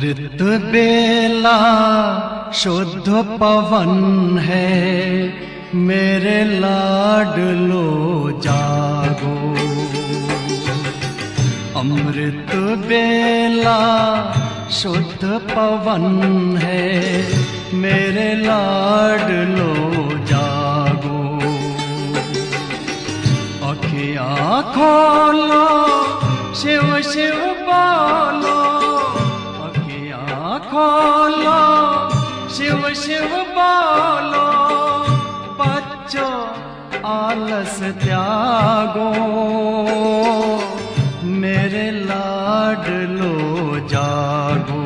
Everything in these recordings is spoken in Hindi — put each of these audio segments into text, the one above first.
अमृत बेला शुद्ध पवन है, मेरे लाडलो जागो। अमृत बेला शुद्ध पवन है, मेरे लाडलो जागो। अखियाँ खोलो, शिव शिव बोलो, अखियाँ खोलो, शिव शिव बोलो। बच्चों आलस त्यागो, मेरे लाडलो जागो।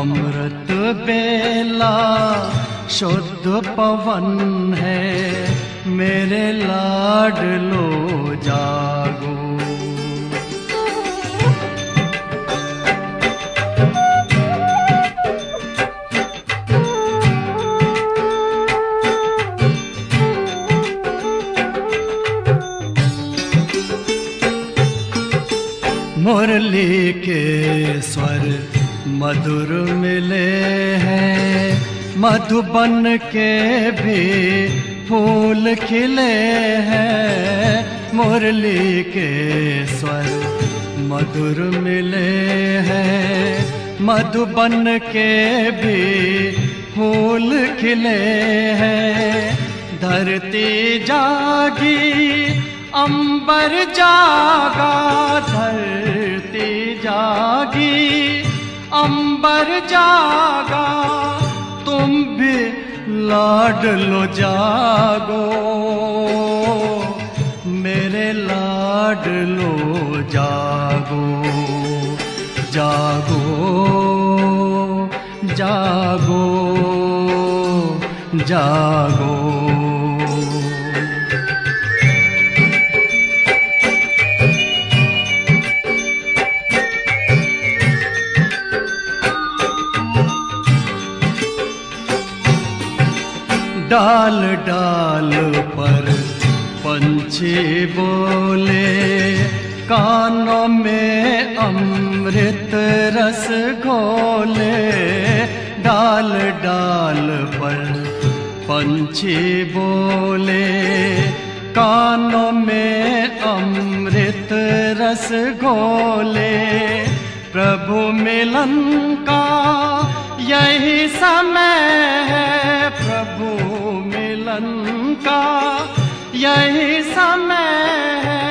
अमृत बेला शुद्ध पवन है, मेरे लाडलो जागो। मुरली के स्वर मधुर मिले हैं, मधुबन के भी फूल खिले हैं। मुरली के स्वर मधुर मिले हैं, मधुबन के भी फूल खिले हैं। धरती जागी, अंबर जागा, धरती जागी, अंबर जागा। तुम भी लाडलो जागो, मेरे लाडलो जागो। जागो जागो जागो। डाल डाल पर पंछी बोले, कानों में अमृत रस घोले। डाल डाल पर पंछी बोले, कानों में अमृत रस घोले। प्रभु मिलन का यही समय है, प्रभु मिलन का यही समय है।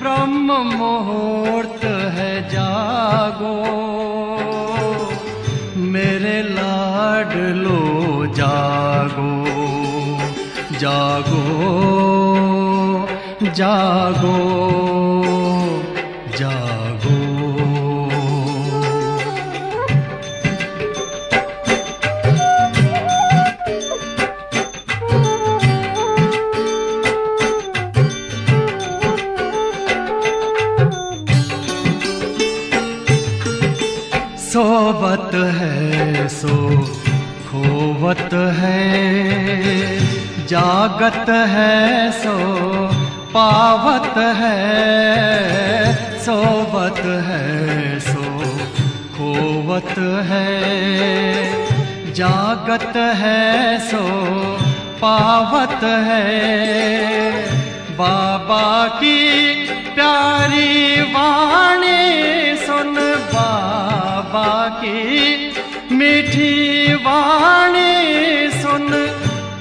ब्रह्म मुहूर्त है, जागो, मेरे लाडलो जागो। जागो जागो जागो। सोवत है सो खोवत है, जागत है सो पावत है। सोवत है सो खोवत है, जागत है सो पावत है। बाबा की प्यारी वाणी सुन, बाबा की मीठी वाणी सुन।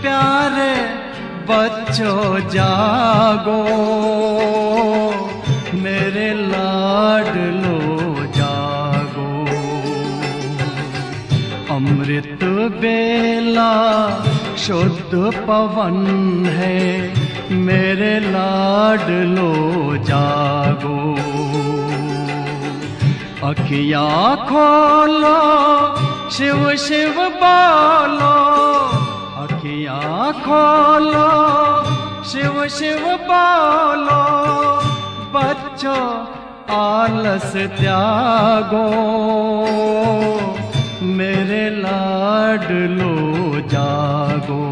प्यारे बच्चों जागो, मेरे लाडलो जागो। अमृत बेला शुद्ध पवन है, मेरे लाडलो जागो। अखियाँ खोलो, शिव शिव बोलो, अखियाँ खोलो, शिव शिव बोलो। बच्चों आलस त्यागो, मेरे लाडलो जागो।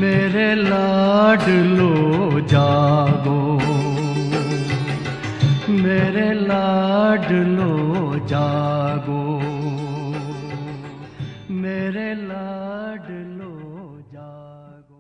मेरे लाडलो जागो, मेरे लाडलो लाडलो जागो, मेरे लाडलो जागो।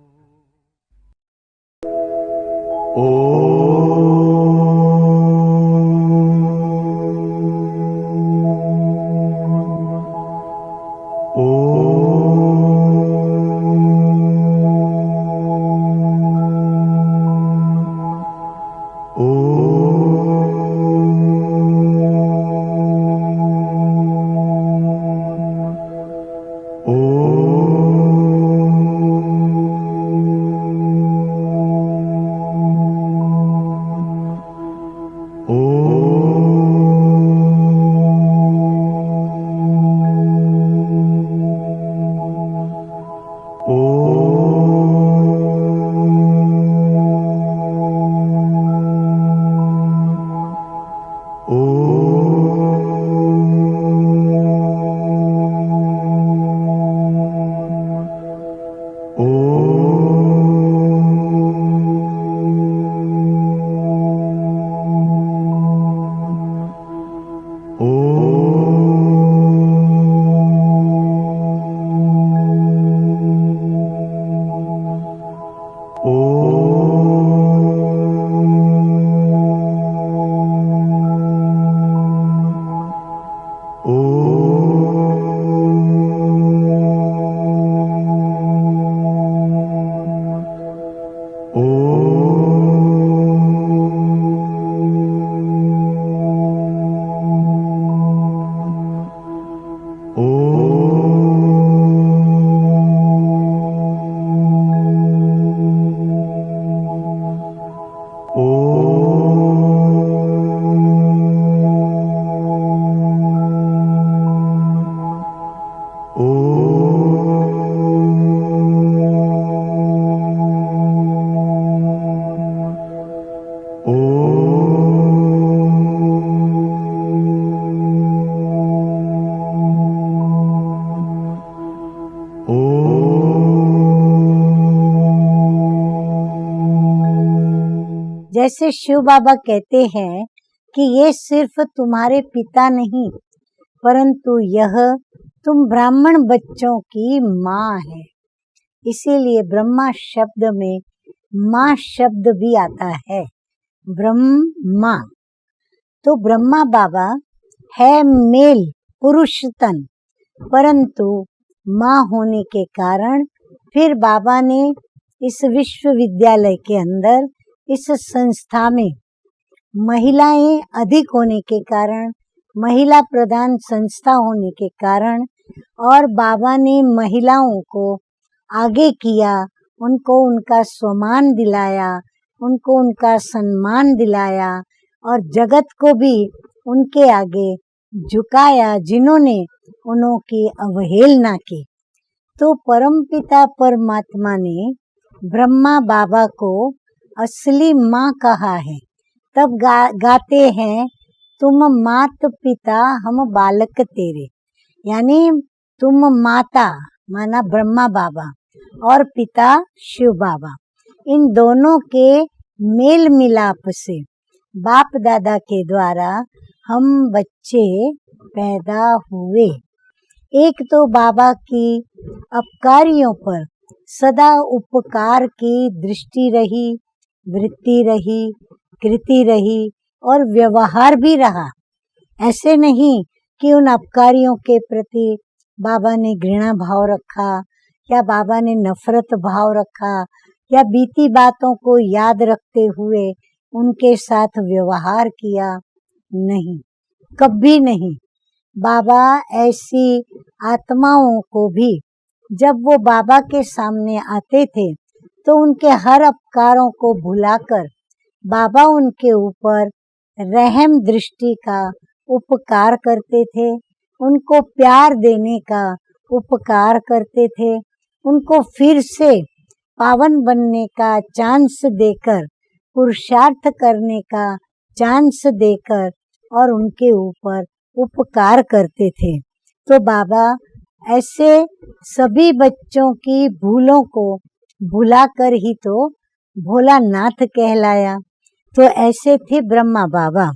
जैसे शिव बाबा कहते हैं कि ये सिर्फ तुम्हारे पिता नहीं, परंतु यह तुम ब्राह्मण बच्चों की माँ है। इसीलिए ब्रह्मा शब्द में माँ शब्द भी आता है, ब्रह्मा। तो ब्रह्मा बाबा है मेल पुरुष तन, परंतु माँ होने के कारण फिर बाबा ने इस विश्वविद्यालय के अंदर, इस संस्था में महिलाएं अधिक होने के कारण, महिला प्रधान संस्था होने के कारण, और बाबा ने महिलाओं को आगे किया, उनको उनका सम्मान दिलाया, उनको उनका सम्मान दिलाया, और जगत को भी उनके आगे झुकाया जिन्होंने उनकी अवहेलना की। तो परमपिता परमात्मा ने ब्रह्मा बाबा को असली माँ कहा है। तब गाते हैं, तुम मात पिता हम बालक तेरे, यानी तुम माता माना ब्रह्मा बाबा और पिता शिव बाबा, इन दोनों के मेल मिलाप से बाप दादा के द्वारा हम बच्चे पैदा हुए। एक तो बाबा की अपकारियों पर सदा उपकार की दृष्टि रही, वृत्ति रही, कृति रही और व्यवहार भी रहा। ऐसे नहीं कि उन अपकारियों के प्रति बाबा ने घृणा भाव रखा या बाबा ने नफरत भाव रखा या बीती बातों को याद रखते हुए उनके साथ व्यवहार किया, नहीं, कभी नहीं। बाबा ऐसी आत्माओं को भी जब वो बाबा के सामने आते थे तो उनके हर अपकारों को भुलाकर बाबा उनके ऊपर रहम दृष्टि का उपकार करते थे, उनको प्यार देने का उपकार करते थे, उनको फिर से पावन बनने का चांस देकर, पुरुषार्थ करने का चांस देकर और उनके ऊपर उपकार करते थे। तो बाबा ऐसे सभी बच्चों की भूलों को भुलाकर ही तो भोलानाथ कहलाया। तो ऐसे थे ब्रह्मा बाबा।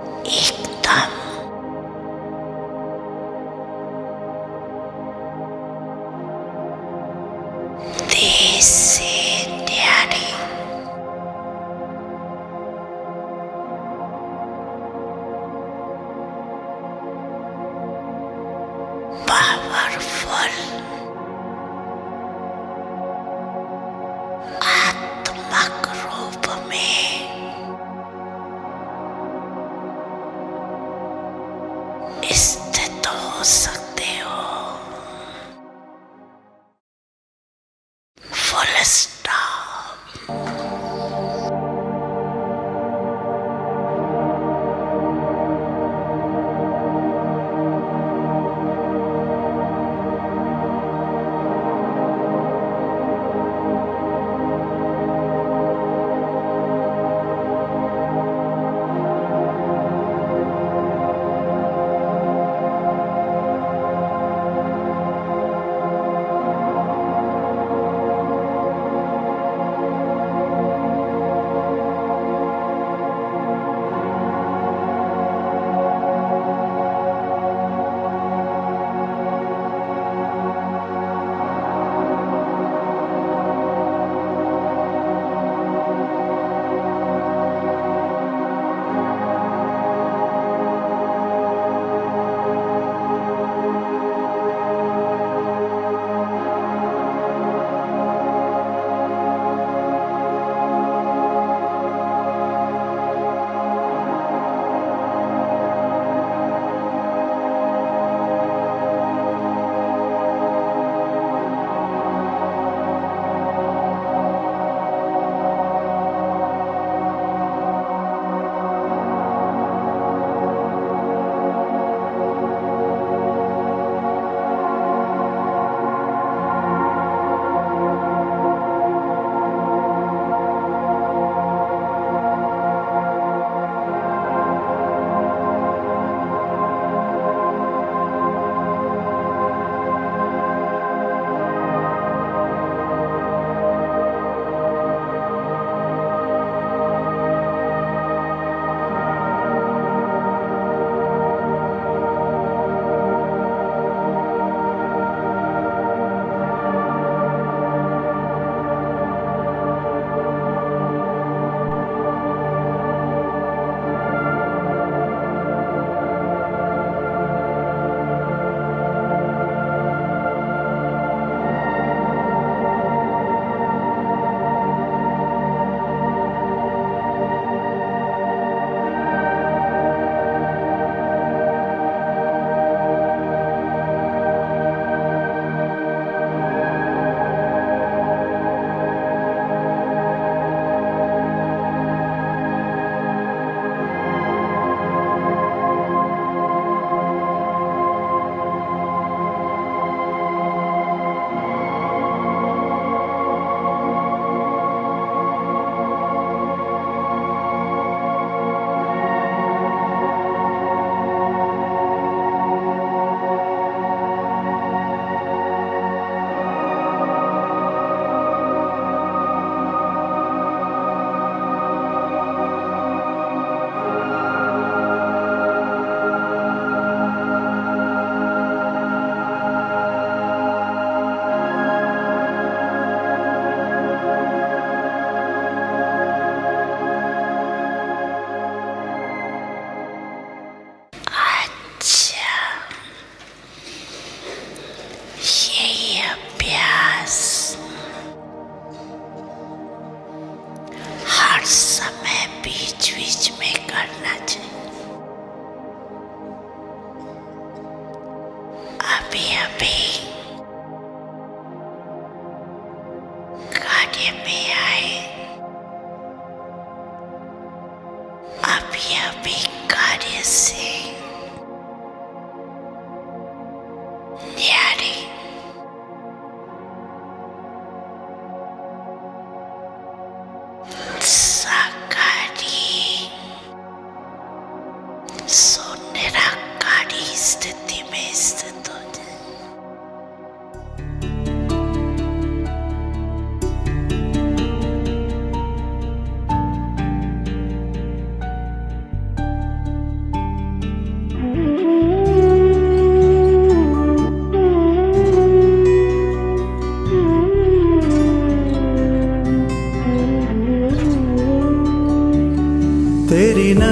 एकदम देश से न्यारी, पावरफुल आत्मक रूप में स्थित हो सकते हो। Full stop.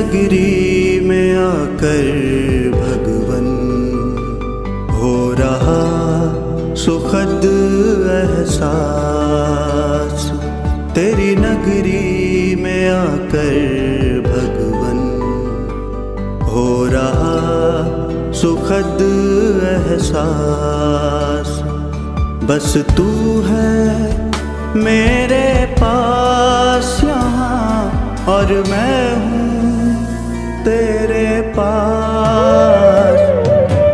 नगरी में आकर भगवन हो रहा सुखद एहसास। तेरी नगरी में आकर भगवन हो रहा सुखद एहसास। बस तू है मेरे पास यहाँ और मैं हूँ तेरे पास।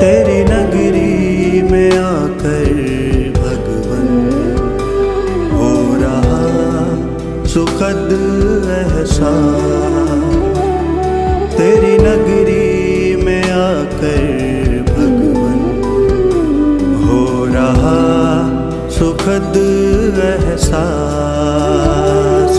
तेरी नगरी में आकर भगवन हो रहा सुखद एहसास। तेरी नगरी में आकर भगवन हो रहा सुखद एहसास।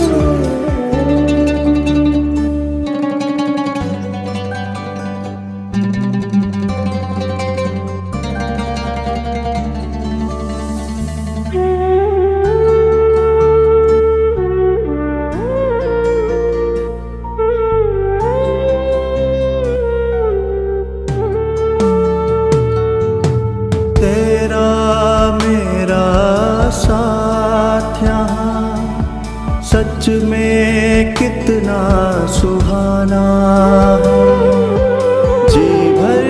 तेरा मेरा साथ यहाँ सच में कितना सुहाना है। जी भर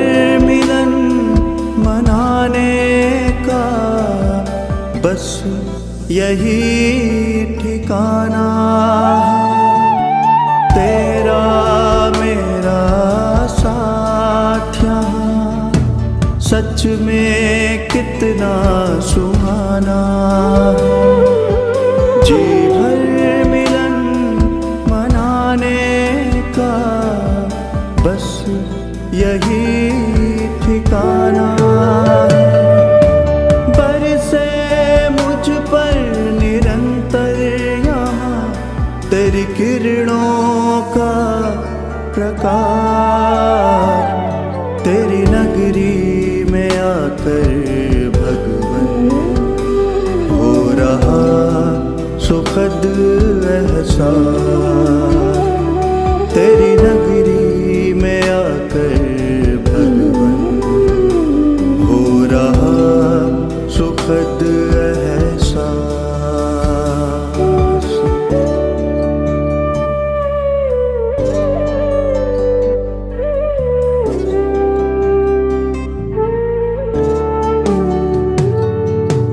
मिलन मनाने का बस यही ठिकाना है। तेरा मेरा साथ यहाँ सच में कितना सुहाना है। जी भर मिलन मनाने का बस यही ठिकाना है। बरसे मुझ पर निरंतर यहाँ तेरी किरणों का प्रकाश। तेरी नगरी में आकर भगवन हो रहा सुखद एहसास। तेरी नगरी में आकर भगवन हो रहा सुखद एहसास।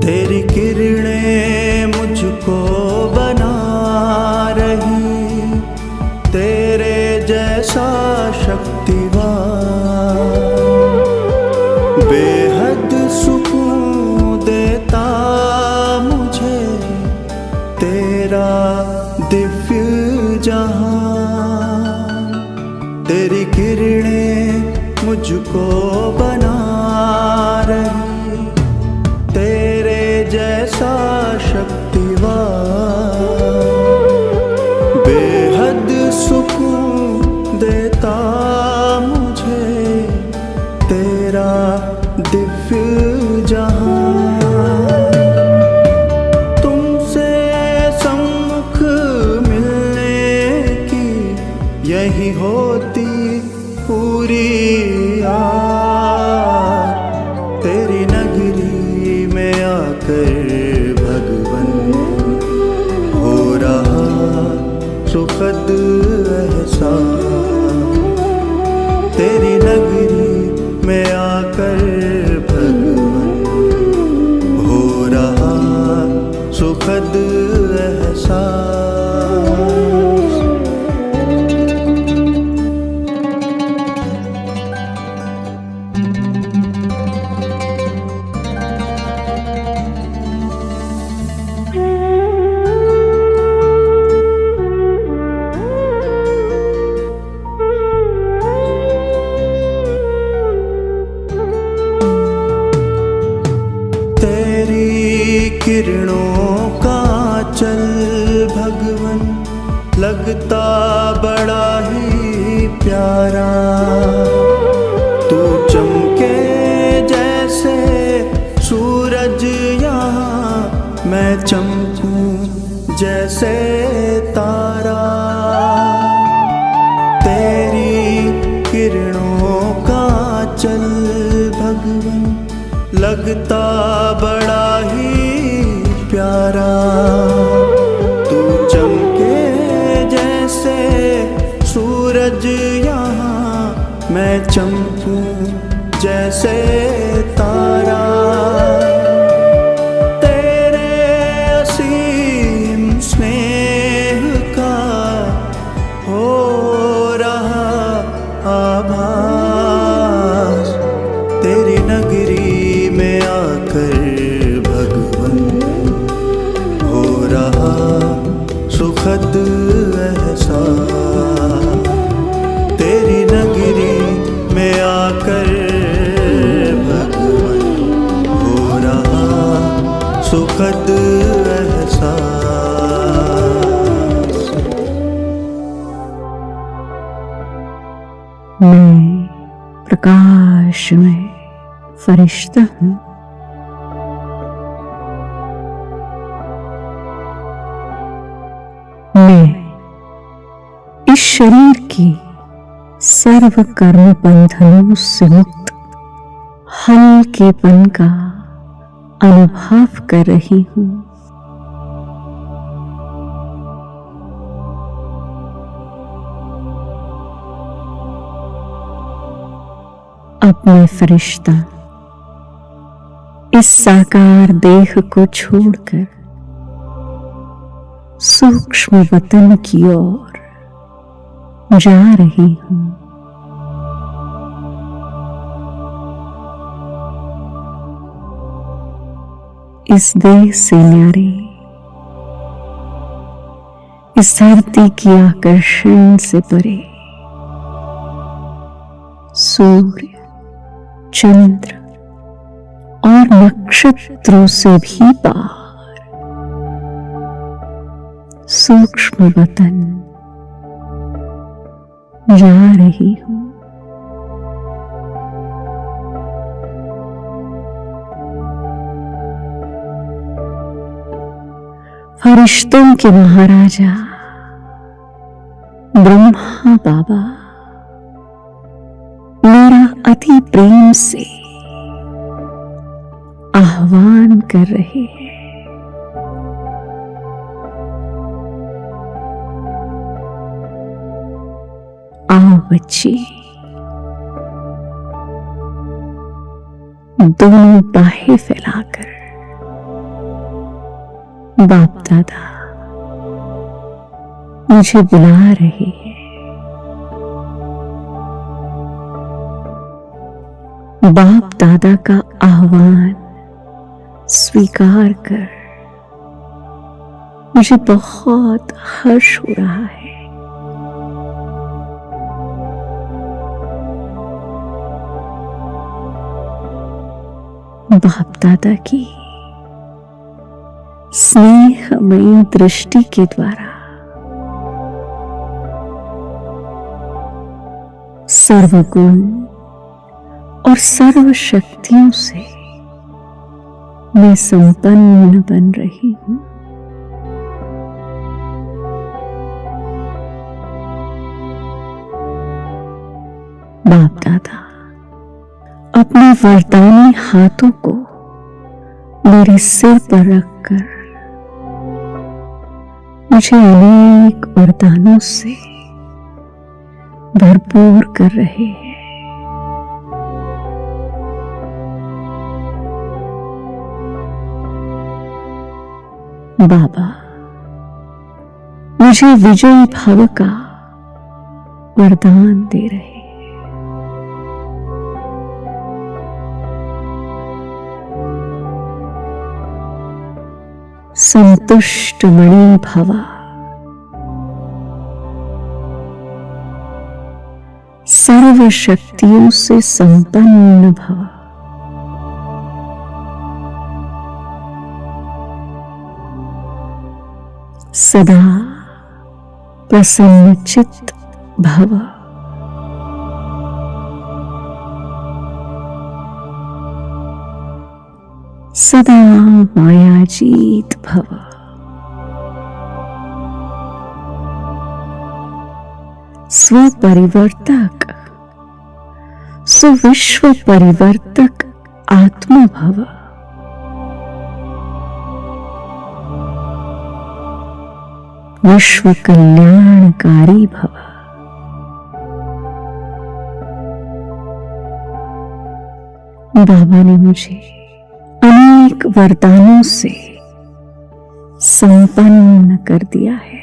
तेरी किरणें मुझको बना रही, तेरे जैसा शक्तिवान बेहद सुकून देता मुझे तेरा दिव्य जहां। तेरी किरणें मुझको बना रही, तेरे जैसा शक्तिवान बेहद सुकून देता मुझे तेरा दिव्य जहां। तुमसे सम्मुख मिलने की यही होती पूरी आस। तेरी नगरी में आकर भगवन हो रहा सुखद एहसास। तेरी नगरी में आकर भगवन हो रहा सुखद एहसास। किरणों का चल भगवन लगता बड़ा ही प्यारा। तू चमके जैसे सूरज यहाँ, मैं चमकूं जैसे तारा। तेरी लगता बड़ा ही प्यारा। तू चमके जैसे सूरज यहाँ, मैं चमकूं जैसे तारा। तेरे असीम स्नेह का हो रहा आभास, तेरी नगरी में आकर भगवन हो रहा सुखद एहसास। तेरी नगरी में आकर भगवन हो रहा सुखद एहसास। मैं प्रकाश में फरिश्ता हूँ। मैं इस शरीर की सर्व कर्म बंधनों से मुक्त हल्केपन का अनुभव कर रही हूँ। अब मैं फरिश्ता इस साकार देह को छोड़कर सूक्ष्म वतन की ओर जा रही हूँ। इस देह से न्यारे इस धरती की आकर्षण से परे सूर्य, चंद्र और नक्षत्रों से भी पार सूक्ष्म वतन जा रही हूँ। फरिश्तों के महाराजा ब्रह्मा बाबा मेरा अति प्रेम से आह्वान कर रहे हैं। आओ बच्चे, दोनों बाहें फैलाकर बाप दादा मुझे बुला रहे हैं। बाप दादा का आह्वान स्वीकार कर मुझे बहुत हर्ष हो रहा है। बाप दादा की स्नेहमयी दृष्टि के द्वारा सर्वगुण और सर्व शक्तियों से मैं संपन्न बन रही हूं। बाप दादा अपने वरदानी हाथों को मेरे सिर पर रखकर मुझे अनेक वरदानों से भरपूर कर रहे हैं। बाबा मुझे विजयी भाव का वरदान दे रहे हैं। संतुष्ट मणि भव, सर्व शक्तियों से संपन्न भव। सदा प्रसन्न चित्त भव। सदा मायाजीत भव। स्वपरिवर्तक सुविश्व परिवर्तक आत्मा भव। विश्व कल्याणकारी भव। बाबा ने मुझे अनेक वरदानों से संपन्न कर दिया है।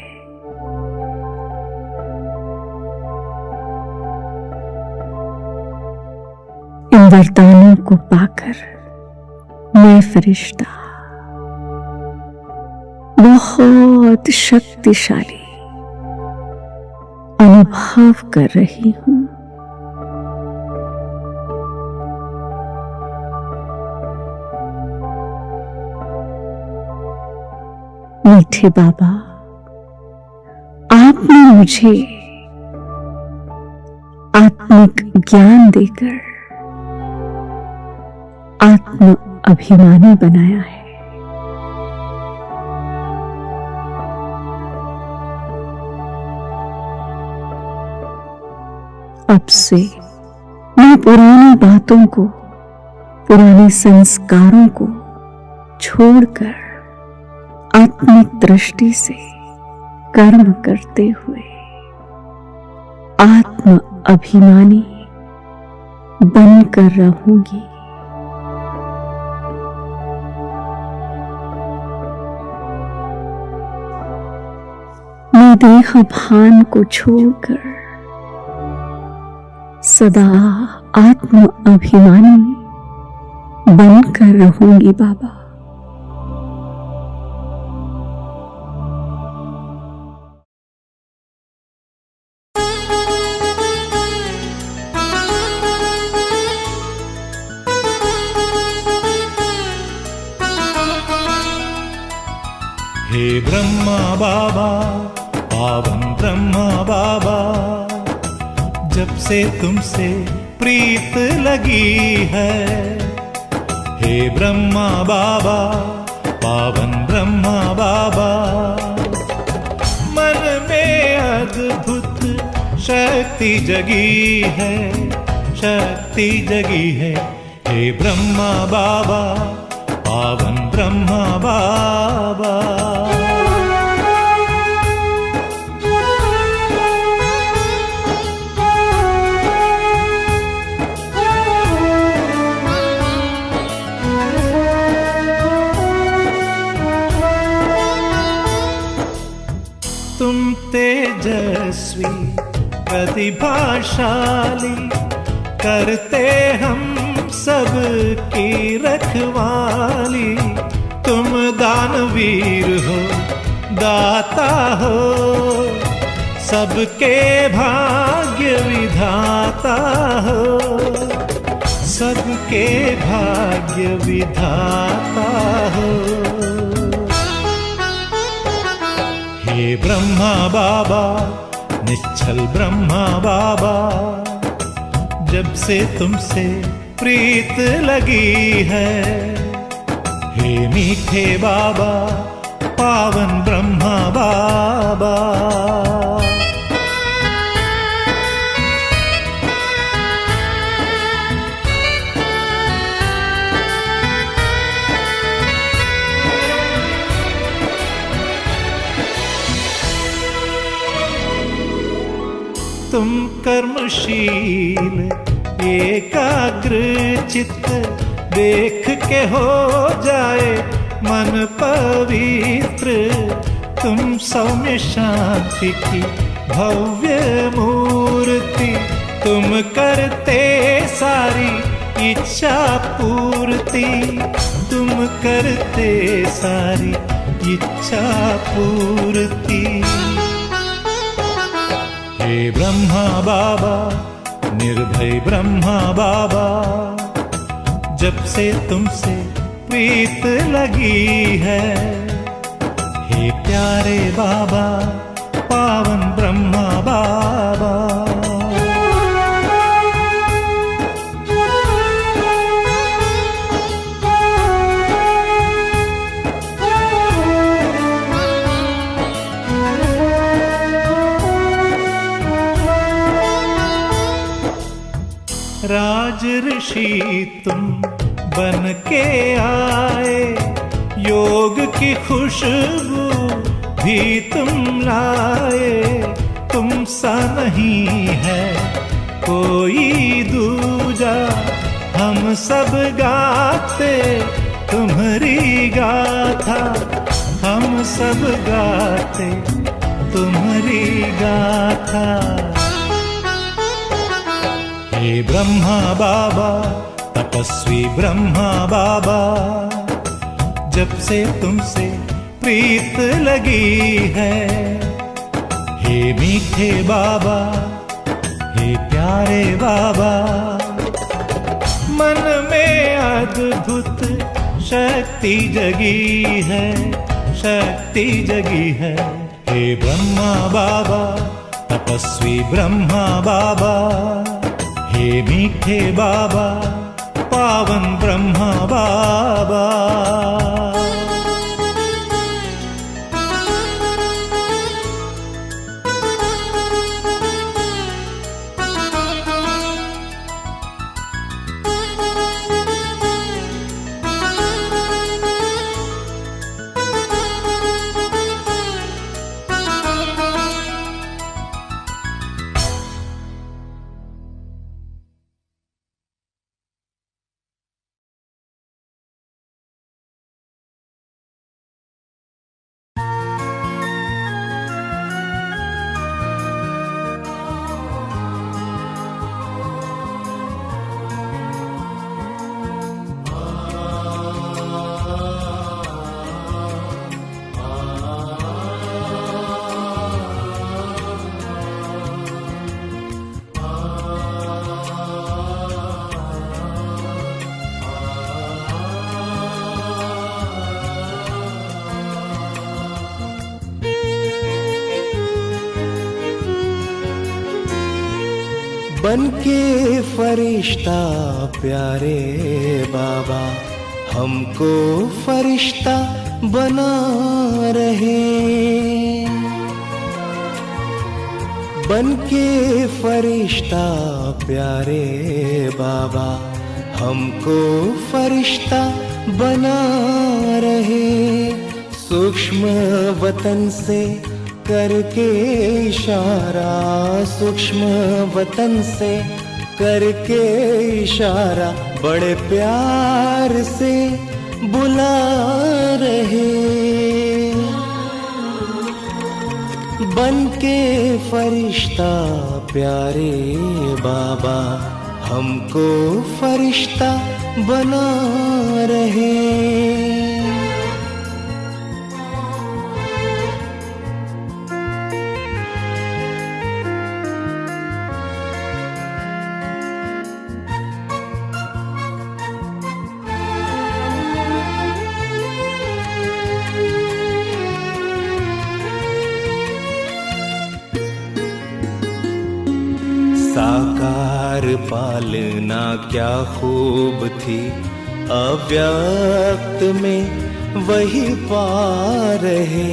इन वरदानों को पाकर मैं फरिश्ता बहुत शक्तिशाली अनुभव कर रही हूं। मीठे बाबा, आपने मुझे आत्मिक ज्ञान देकर आत्म अभिमानी बनाया है। अब से मैं पुरानी बातों को, पुराने संस्कारों को छोड़कर आत्मिक दृष्टि से कर्म करते हुए आत्म अभिमानी बनकर रहूंगी। मैं देह भान को छोड़कर सदा आत्म अभिमानी बनकर रहूंगी बाबा। हे ब्रह्मा बाबा, पावन ब्रह्मा बाबा, जब से तुमसे प्रीत लगी है। हे ब्रह्मा बाबा, पावन ब्रह्मा बाबा, मन में अद्भुत शक्ति जगी है, शक्ति जगी है। हे ब्रह्मा बाबा, पावन ब्रह्मा बाबा। तुम तेजस्वी प्रतिभाशाली, करते हम सब की रखवाली। तुम दानवीर हो, दाता हो, सबके भाग्य विधाता हो, सबके भाग्य विधाता हो। हे ब्रह्मा बाबा, निश्चल ब्रह्मा बाबा, जब से तुमसे प्रीत लगी है। हे मीठे बाबा, पावन ब्रह्मा बाबा। तुम कर्मशील एकाग्र चित्त, देख के हो जाए मन पवित्र। तुम सौम्य शांति की भव्य मूर्ति, तुम करते सारी इच्छा पूर्ति, तुम करते सारी इच्छा पूर्ति। हे ब्रह्मा बाबा, निर्भय ब्रह्मा बाबा, जब से तुमसे प्रीत लगी है। हे प्यारे बाबा, पावन ब्रह्मा बाबा। राज ऋषि तुम बन के आए, योग की खुशबू भी तुम लाए। तुम सा नहीं है कोई दूजा, हम सब गाते तुम्हारी गाथा, हम सब गाते तुम्हारी गाथा। हे ब्रह्मा बाबा, तपस्वी ब्रह्मा बाबा, जब से तुमसे प्रीत लगी है। हे मीठे बाबा, हे प्यारे बाबा, मन में अद्भुत शक्ति जगी है, शक्ति जगी है। हे ब्रह्मा बाबा, तपस्वी ब्रह्मा बाबा, हे मीठे बाबा, पावन ब्रह्मा बाबा। बन के फरिश्ता प्यारे बाबा, हमको फरिश्ता बना रहे। बन के फरिश्ता प्यारे बाबा, हमको फरिश्ता बना रहे। सूक्ष्म वतन से करके इशारा, सूक्ष्म वतन से करके इशारा, बड़े प्यार से बुला रहे। बन के फरिश्ता प्यारे बाबा, हमको फरिश्ता बना रहे। साकार पालना क्या खूब थी, अव्यक्त में वही पा रहे।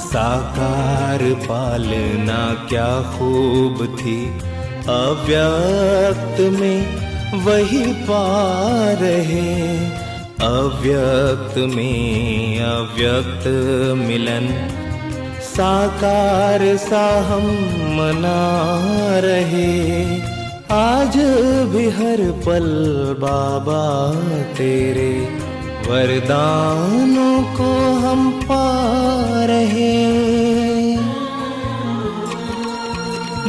साकार पालना क्या खूब थी, अव्यक्त में वही पा रहे। अव्यक्त में अव्यक्त मिलन, साकार सा हम मना रहे। आज भी हर पल बाबा तेरे वरदानों को हम पा रहे।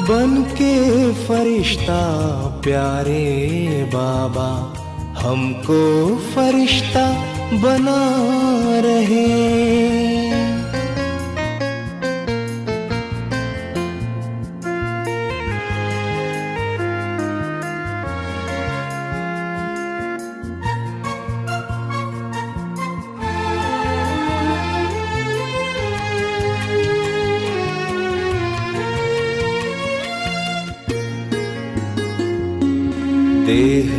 बन के फरिश्ता प्यारे बाबा, हमको फरिश्ता बना रहे। देह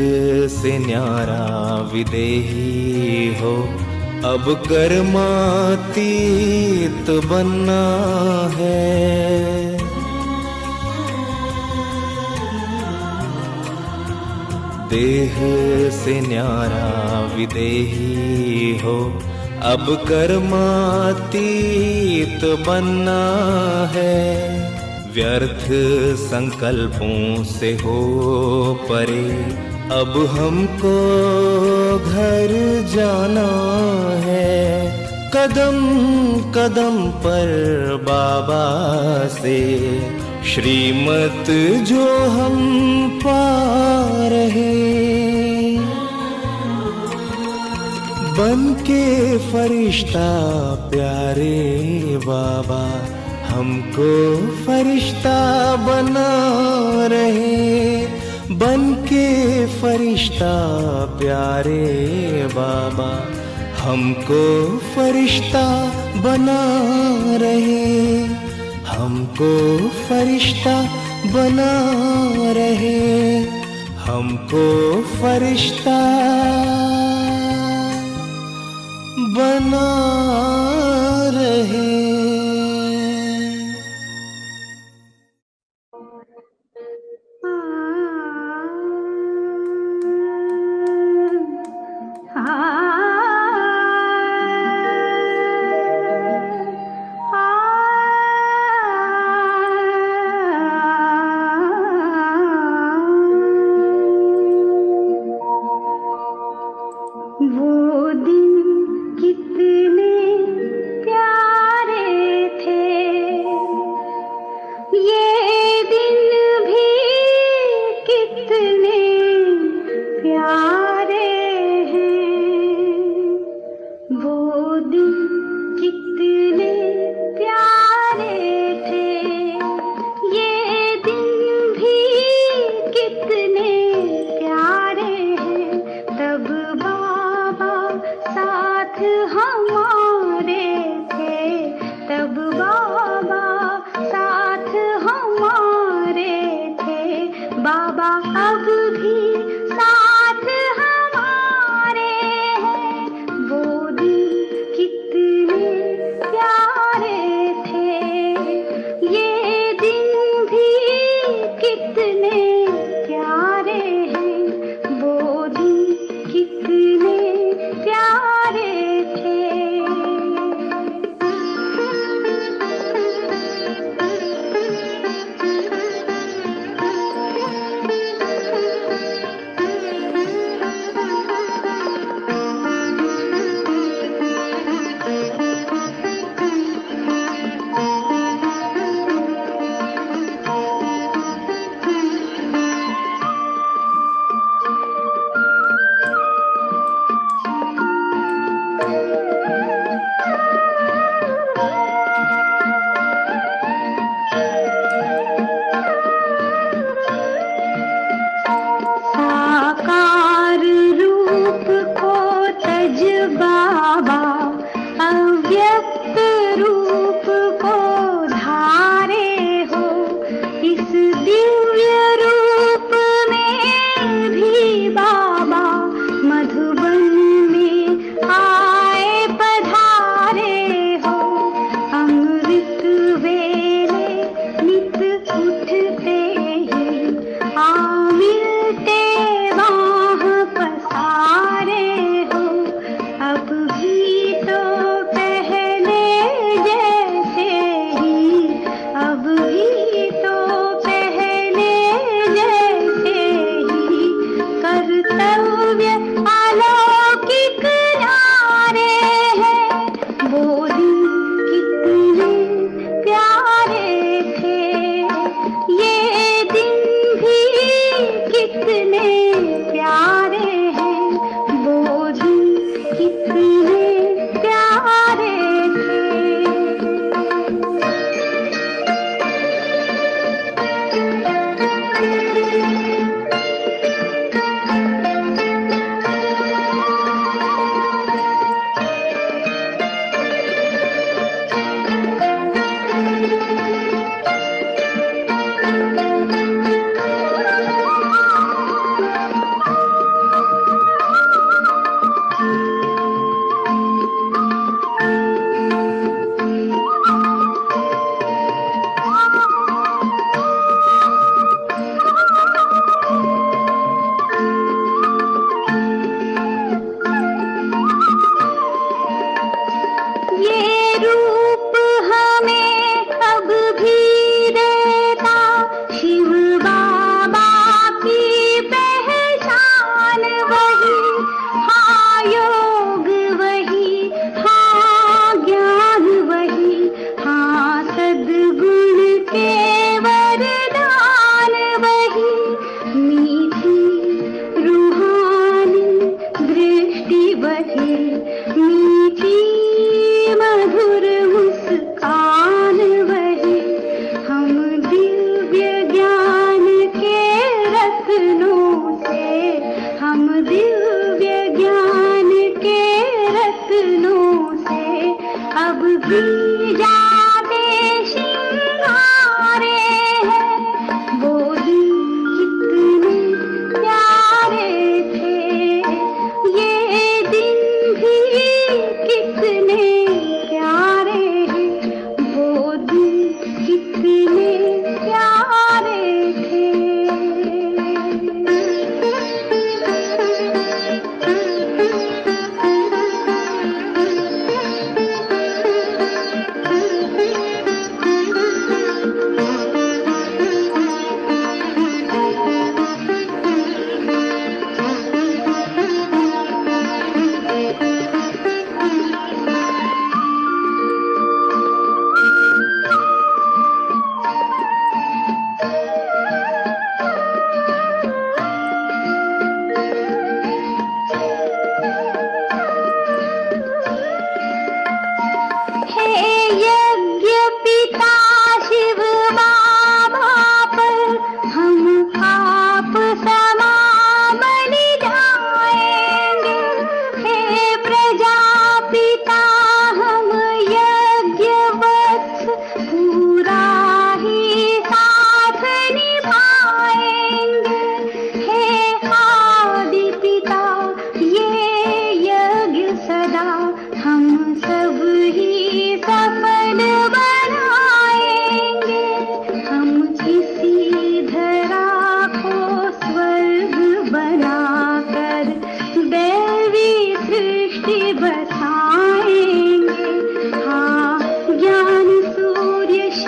से न्यारा विदेही हो, अब कर्मातीत बनना है। देह से न्यारा विदेही हो, अब कर्मातीत बनना है। व्यर्थ संकल्पों से हो परे, अब हमको घर जाना है। कदम कदम पर बाबा से श्रीमत जो हम पा रहे, बन के फरिश्ता प्यारे बाबा हमको फरिश्ता बना रहे। बन के फरिश्ता प्यारे बाबा हमको फरिश्ता बना रहे। हमको फरिश्ता बना रहे। हमको फरिश्ता बना रहे। वो दिन कितने प्यारे थे, ये दिन भी कितने प्यारे हैं। वो दिन कितने प्यारे थे, ये दिन भी कितने प्यारे हैं। तब साथ हमारे थे, तब बाबा साथ हम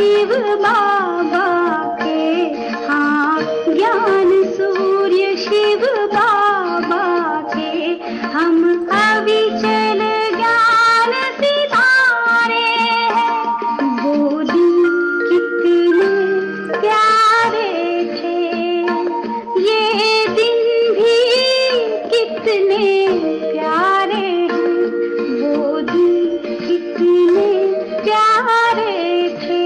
शिव बाबा के, हाँ ज्ञान सूर्य शिव बाबा के, हम अविचल ज्ञान सितारे हैं। वो दिन कितने प्यारे थे, ये दिन भी कितने प्यारे हैं। वो दिन कितने प्यारे थे।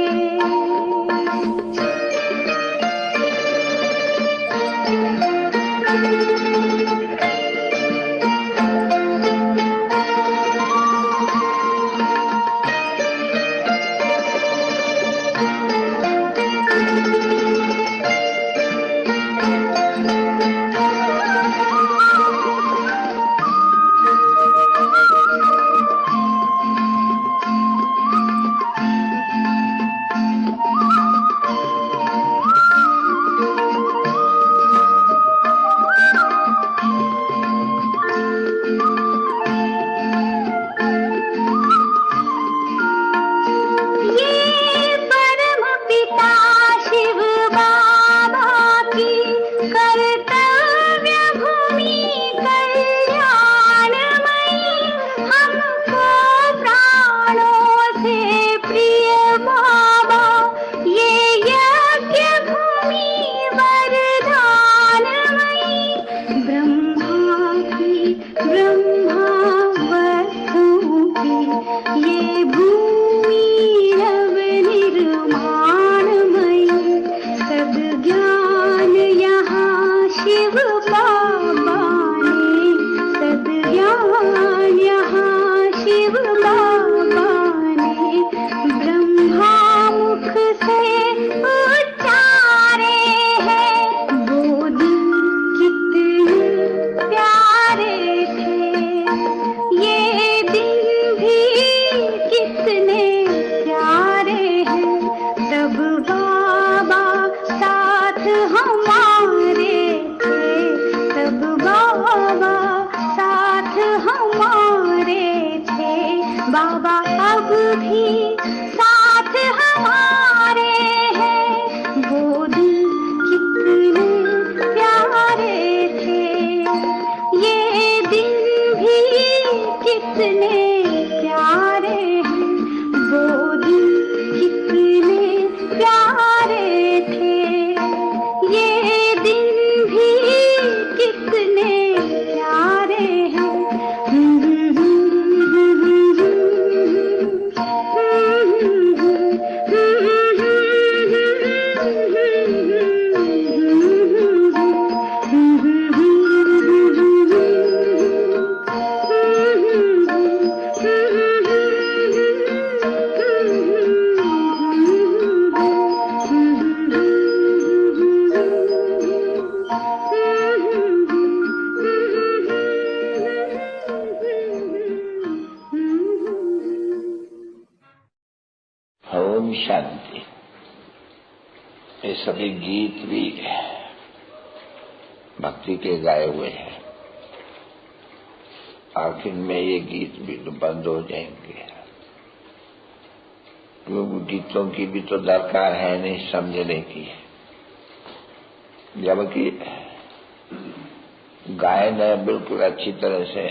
बाबा अब भी साथ हमारे हैं। वो दिन कितने प्यारे थे, ये दिन भी कितने प्यारे हैं। वो दिन कितने प्यारे थे, ये दिन भी कितने प्यारे हैं। ओम शांति। ये सभी गीत भी भक्ति के गाए हुए हैं। आखिर में ये गीत भी तो बंद हो जाएंगे, क्योंकि गीतों की भी तो दरकार है नहीं समझने की। जबकि गायन है बिल्कुल अच्छी तरह से,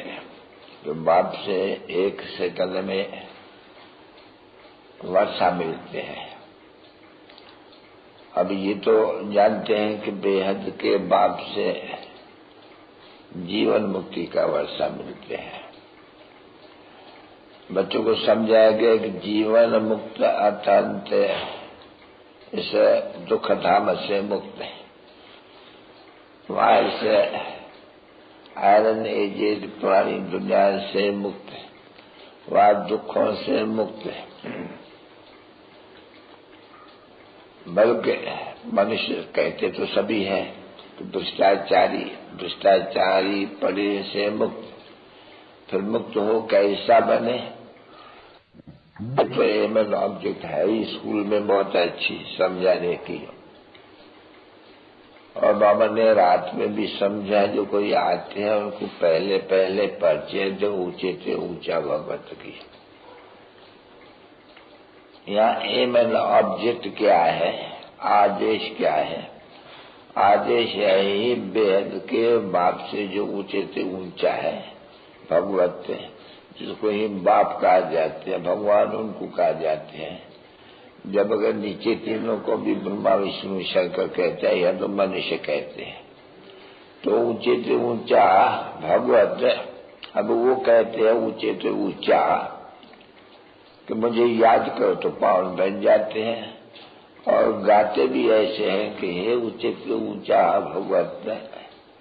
तो बाप से एक सेकंड में वर्षा मिलते हैं। अब ये तो जानते हैं कि बेहद के बाप से जीवन मुक्ति का वर्षा मिलते हैं। बच्चों को समझाया गया कि जीवन मुक्त अत्यंत इस दुख धाम से मुक्त है, वहां से आयरन एजेड पुरानी दुनिया से मुक्त है, वह दुखों से मुक्त है। बल्कि मनुष्य कहते तो सभी हैं कि दुष्टाचारी पड़े से मुक्त, फिर मुक्त हो कैसा बने। तो एमएल ऑब्जेक्ट है ही स्कूल में बहुत अच्छी समझाने की, और बाबा ने रात में भी समझा जो कोई आते हैं उनको पहले पहले परिचय दो ऊंचे से ऊंचा भगवत की। यहाँ एम एंड ऑब्जेक्ट क्या है, आदेश क्या है? आदेश यही बेहद के बाप से जो ऊंचे से ऊंचा है, भगवत, जिसको ही बाप कहा जाते हैं, भगवान उनको कहा जाते हैं। जब अगर नीचे तीनों को भी ब्रह्मा विष्णु शंकर कहते हैं या तो मनुष्य कहते हैं, तो ऊंचे से ऊंचा भगवत। अब वो कहते हैं ऊंचे से ऊंचा कि मुझे याद करो तो पावन बन जाते हैं, और गाते भी ऐसे हैं कि हे ऊंचे से ऊंचा भगवत,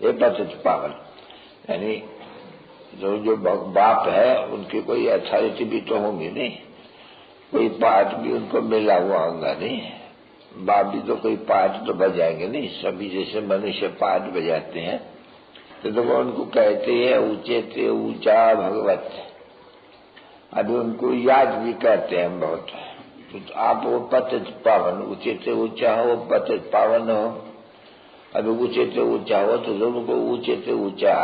हे पतित पावन। यानी जो बाप है उनकी कोई अथॉरिटी भी तो होंगी नहीं, कोई पाठ भी उनको मिला हुआ होगा नहीं, बाप भी तो कोई पाठ तो बजाएंगे नहीं, सभी जैसे मनुष्य पाठ बजाते हैं। तो वो उनको कहते हैं ऊंचे से ऊंचा भगवत। अभी उनको याद भी करते हैं बहुत, तो आप वो पतित पावन, ऊंचे से ऊंचा हो, पतित पावन हो। अभी ऊंचे से ऊंचा हो तो जब उनको ऊंचे से ऊंचा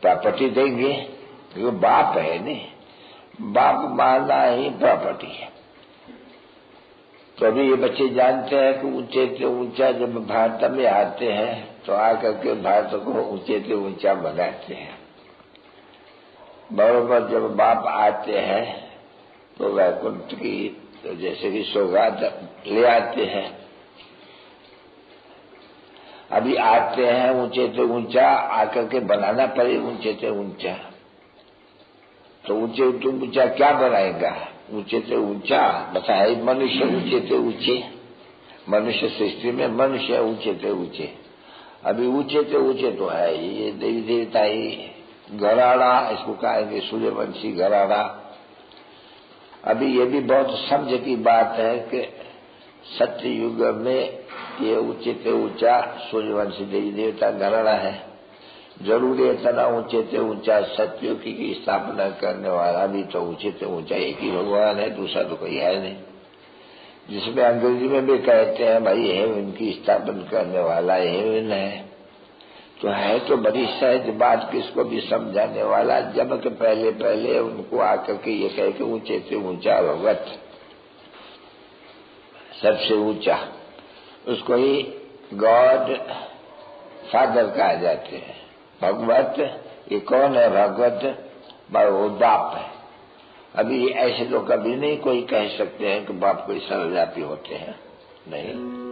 प्रॉपर्टी देंगे, क्योंकि बाप है नहीं, बाप मानना ही प्रॉपर्टी है। तो अभी ये बच्चे जानते हैं कि ऊंचे से ऊंचा जब भारत में आते हैं तो आकर के भारत को ऊंचे से ऊंचा बनाते हैं। बराबर जब बाप आते हैं तो वैकुंठ की तो जैसे कि सौगात ले आते हैं। अभी आते हैं ऊंचे से ऊंचा, आकर के बनाना पड़े ऊंचे से ऊंचा। तो ऊंचे से ऊंचा क्या बनाएगा? ऊंचे से ऊंचा बताए मनुष्य ऊंचे से ऊंचे, मनुष्य सृष्टि में मनुष्य ऊंचे से ऊंचे। अभी ऊंचे से ऊंचे तो है ये देवी देवता ही, घराड़ा इसको कहेंगे, सूर्यवंशी घराड़ा। अभी ये भी बहुत समझ की बात है कि सत्य युग में ये ऊंचे से ऊंचा सूर्यवंशी देवी देवता घराड़ा है। जरूर इतना ऊंचे से ऊंचा सत्युग की स्थापना करने वाला भी तो ऊंचे से ऊंचा एक ही भगवान है, दूसरा तो कोई है नहीं। जिसमें अंग्रेजी में भी कहते हैं भाई हेवन की स्थापना करने वाला हेवन है, तो है तो बड़ी सहज बात, किसको भी समझाने वाला। जब के पहले पहले उनको आकर के ये कहे कि ऊंचे से ऊंचा भगवत, सबसे ऊंचा, उसको ही गॉड फादर कहा जाते हैं। भगवत ये कौन है? भगवत वो बाप है। अभी ऐसे तो कभी नहीं कोई कह सकते हैं कि बाप कोई सर्वव्यापी होते हैं, नहीं।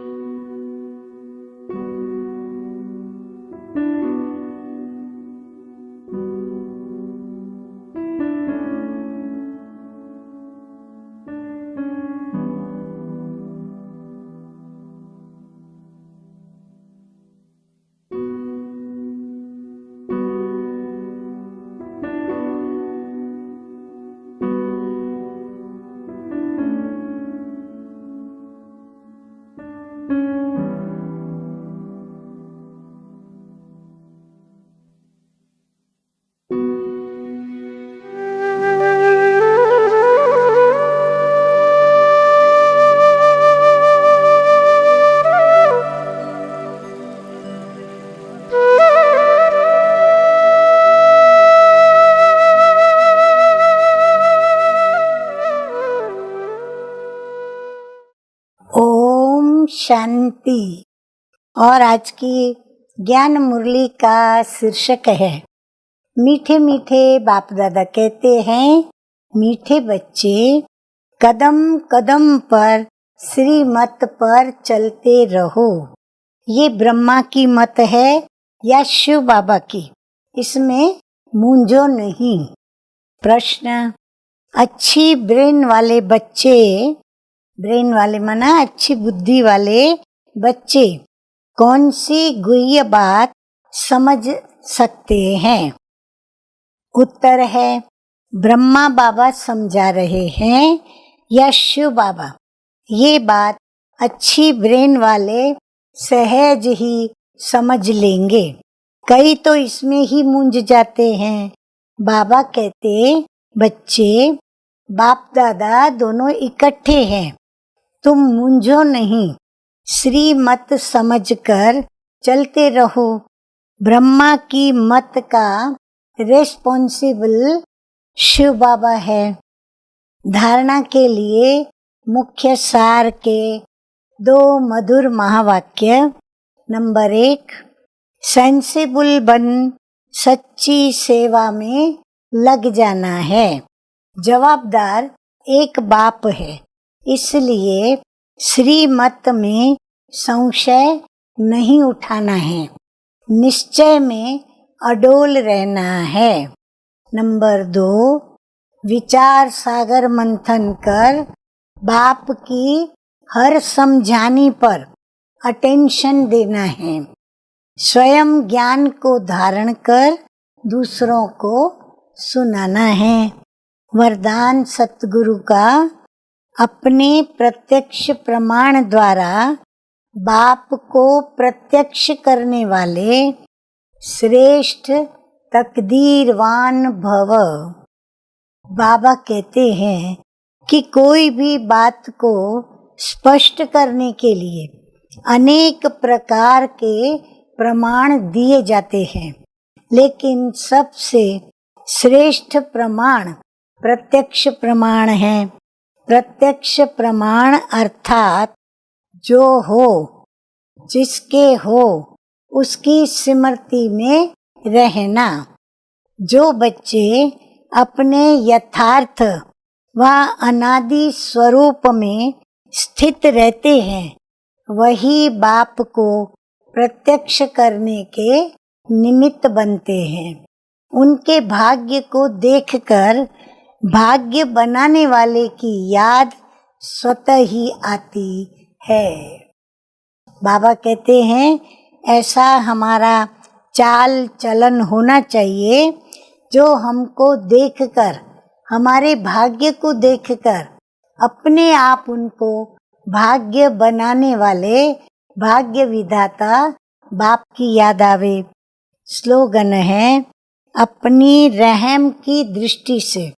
शांति। और आज की ज्ञान मुरली का शीर्षक है मीठे मीठे बाप दादा कहते हैं, मीठे बच्चे कदम कदम पर श्रीमत पर चलते रहो। ये ब्रह्मा की मत है या शिव बाबा की, इसमें मूंझो नहीं। प्रश्न, अच्छी ब्रेन वाले बच्चे, ब्रेन वाले माना अच्छी बुद्धि वाले बच्चे कौन सी गुह्य बात समझ सकते हैं? उत्तर है ब्रह्मा बाबा समझा रहे हैं या शिव बाबा। ये बात अच्छी ब्रेन वाले सहज ही समझ लेंगे, कई तो इसमें ही मूंझ जाते हैं। बाबा कहते बच्चे बाप दादा दोनों इकट्ठे हैं, तुम मूंझो नहीं, श्रीमत समझकर चलते रहो। ब्रह्मा की मत का रेस्पॉन्सिबल शिव बाबा है। धारणा के लिए मुख्य सार के 2 मधुर महावाक्य। नंबर 1, सेंसिबल बन सच्ची सेवा में लग जाना है। जवाबदार एक बाप है, इसलिए श्रीमत में संशय नहीं उठाना है, निश्चय में अडोल रहना है। नंबर 2, विचार सागर मंथन कर बाप की हर समझानी पर अटेंशन देना है। स्वयं ज्ञान को धारण कर दूसरों को सुनाना है। वरदान सतगुरु का अपने प्रत्यक्ष प्रमाण द्वारा बाप को प्रत्यक्ष करने वाले श्रेष्ठ तकदीरवान भव। बाबा कहते हैं कि कोई भी बात को स्पष्ट करने के लिए अनेक प्रकार के प्रमाण दिए जाते हैं, लेकिन सबसे श्रेष्ठ प्रमाण प्रत्यक्ष प्रमाण है। प्रत्यक्ष प्रमाण अर्थात जो हो, जिसके हो, उसकी स्मृति में रहना। जो बच्चे अपने यथार्थ व अनादि स्वरूप में स्थित रहते हैं, वही बाप को प्रत्यक्ष करने के निमित्त बनते हैं। उनके भाग्य को देखकर भाग्य बनाने वाले की याद स्वतः ही आती है। बाबा कहते हैं ऐसा हमारा चाल चलन होना चाहिए जो हमको देखकर, हमारे भाग्य को देखकर अपने आप उनको भाग्य बनाने वाले भाग्य विधाता बाप की याद आवे। स्लोगन है, अपनी रहम की दृष्टि से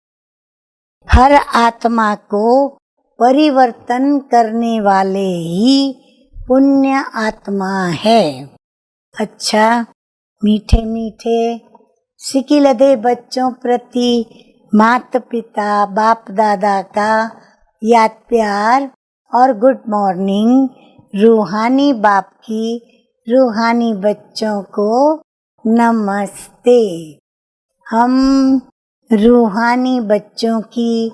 हर आत्मा को परिवर्तन करने वाले ही पुण्य आत्मा है। अच्छा, मीठे मीठे सिकिलदे बच्चों प्रति माता पिता बाप दादा का याद प्यार और गुड मॉर्निंग। रूहानी बाप की रूहानी बच्चों को नमस्ते। हम रूहानी बच्चों की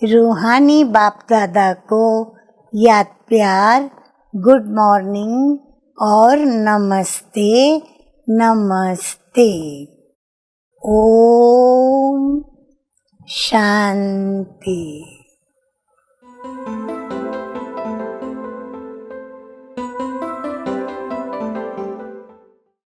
रूहानी बाप दादा को याद प्यार, गुड मॉर्निंग और नमस्ते नमस्ते। ओम शांति।